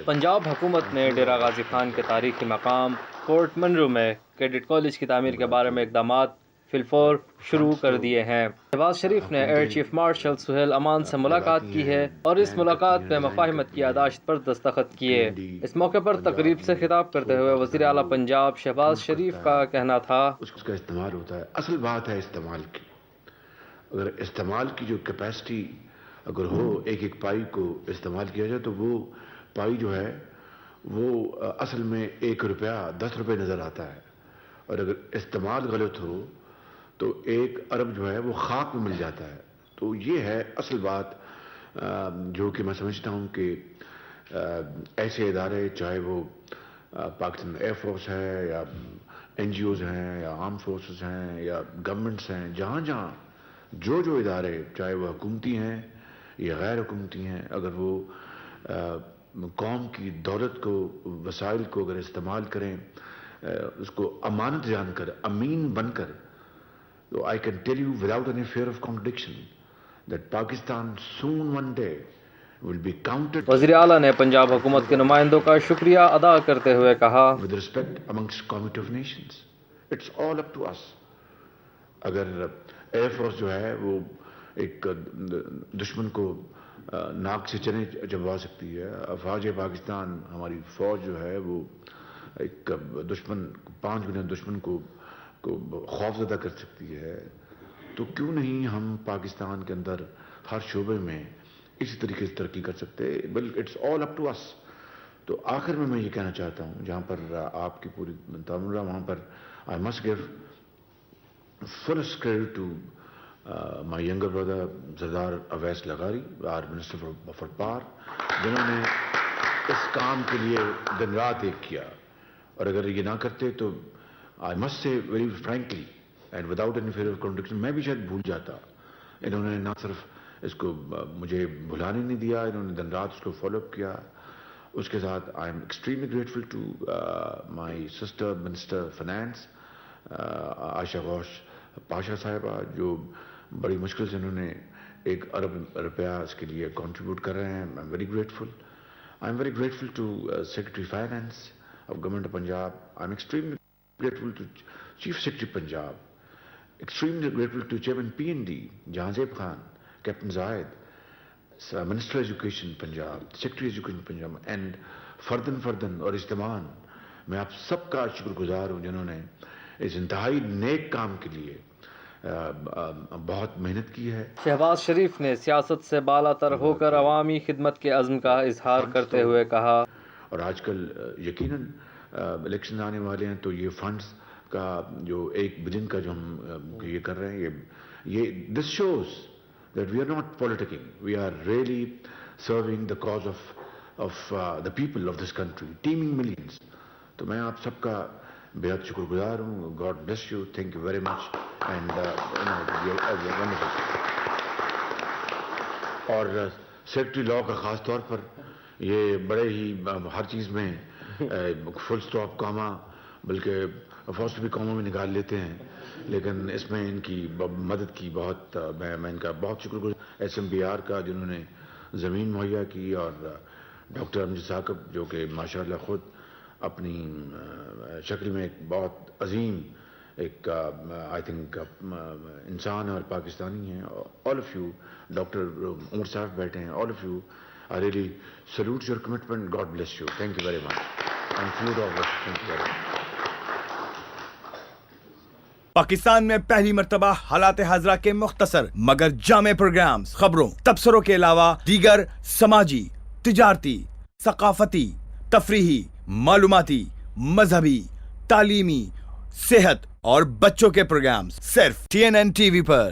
پنجاب حکومت نے ڈیرہ غازی خان کے تاریخی مقام کورٹ منرو میں کیڈٹ کالج کی تعمیر کے بارے میں اقدامات فی الفور شروع کر دیے ہیں۔ شہباز شریف نے ایئر چیف مارشل سہیل امان سے ملاقات کی ہے اور اس ملاقات میں مفاہمت کی یادداشت پر دستخط کیے۔ اس موقع پر تقریب سے خطاب کرتے ہوئے وزیر اعلیٰ پنجاب شہباز شریف کا کہنا تھا، اس کا استعمال ہوتا ہے، اصل بات ہے استعمال کی۔ اگر استعمال کی جو کیپیسٹی اگر ہو، ایک ایک پائی کو استعمال کیا جائے تو وہ پائی جو ہے وہ اصل میں 1 روپیہ 10 روپے نظر آتا ہے، اور اگر استعمال غلط ہو تو 1 ارب جو ہے وہ خاک میں مل جاتا ہے۔ تو یہ ہے اصل بات جو کہ میں سمجھتا ہوں کہ ایسے ادارے، چاہے وہ پاکستان ایئر فورس ہے یا NGOs ہیں یا آرم فورسز ہیں یا گورنمنٹس ہیں، جہاں جہاں جو ادارے، چاہے وہ حکومتی ہیں یا غیر حکومتی ہیں، اگر وہ قوم کی دولت کو، وسائل کو اگر استعمال کریں، اس کو امانت جان کر، امین بن کر، تو I can tell you without any fear of contradiction that Pakistan soon one day will be counted وزیر اعلیٰ نے پنجاب حکومت کے نمائندوں کا شکریہ ادا کرتے ہوئے کہا، with respect amongst Committee of Nations. It's all up to us. اگر ایئر فورس جو ہے وہ ایک دشمن کو ناک سے چنے چبوا سکتی ہے، افواج پاکستان، ہماری فوج جو ہے وہ ایک دشمن 5 گنا دشمن کو خوف زدہ کر سکتی ہے، تو کیوں نہیں ہم پاکستان کے اندر ہر شعبے میں اسی طریقے سے ترقی کر سکتے؟ اٹس آل اپ ٹو اس۔ تو آخر میں یہ کہنا چاہتا ہوں، جہاں پر آپ کی پوری تعامل وہاں پر I must give fullest credit to my younger brother Sardar Awais لغاری، our Minister for Power، جنہوں نے اس کام کے لیے دن رات ایک کیا، اور اگر یہ نہ کرتے تو I must say very frankly and without any fear of contradiction میں بھی شاید بھول جاتا۔ انہوں نے نہ صرف اس کو مجھے بھلانے نہیں دیا، انہوں نے دن رات اس کو فالو اپ کیا۔ اس کے ساتھ I am extremely grateful to my sister Minister Finance عائشہ غوث پاشا صاحبہ، جو بڑی مشکل سے انہوں نے 1 ارب روپیہ اس کے لیے کنٹریبیوٹ کر رہے ہیں۔ I'm very grateful. I'm very grateful to Secretary Finance of Government of Punjab. I'm extremely grateful to Chief Secretary Punjab. Extremely grateful to Chairman PND Jahanzeb Khan, Captain Zahid, Minister Education Punjab, Secretary Education Punjab, and فردن اور اجتماعاً میں آپ سب کا شکر گزار ہوں، جنہوں نے اس انتہائی نیک کام کے لیے بہت محنت کی ہے۔ شہباز شریف نے سیاست سے بالا تر ہو کر عوامی خدمت کے عزم کا اظہار کرتے ہوئے کہا، اور آج کل یقیناً الیکشن آنے والے ہیں، تو یہ فنڈز کا جو 1 بلین کا جو ہم یہ کر رہے ہیں، یہ this shows that we are not politicking, we are really serving the cause of the people of this country, teeming millions. تو میں آپ سب کا بہت شکر گزار ہوں۔ God bless you, thank you very much, and you're wonderful. اور secretary law کا خاص طور پر یہ بڑے ہی ہر چیز میں فل سٹاپ کاما، بلکہ فوسٹ بھی کاموں میں نکال لیتے ہیں، لیکن اس میں ان کی مدد کی بہت، میں ان کا بہت شکر گزار SMBR کا، جنہوں نے زمین مہیا کی، اور ڈاکٹر امجد ثاقب، جو کہ ماشاءاللہ خود اپنی شکل میں ایک بہت عظیم ایک آئی تھنک انسان اور پاکستانی ہیں۔ آل آف یو، ڈاکٹر عمر صاحب بیٹھے ہیں، all of you I really salute your commitment. God bless you. Thank you very much. And salute all of us. Thank you very much. Pakistan میں پہلی مرتبہ حالات حاضرہ کے مختصر مگر جامع پروگرامز، خبروں، تبصروں کے علاوہ دیگر سماجی، تجارتی، ثقافتی، تفریحی، معلوماتی، مذہبی، تعلیمی، صحت اور بچوں کے پروگرامز صرف TNN TV پر۔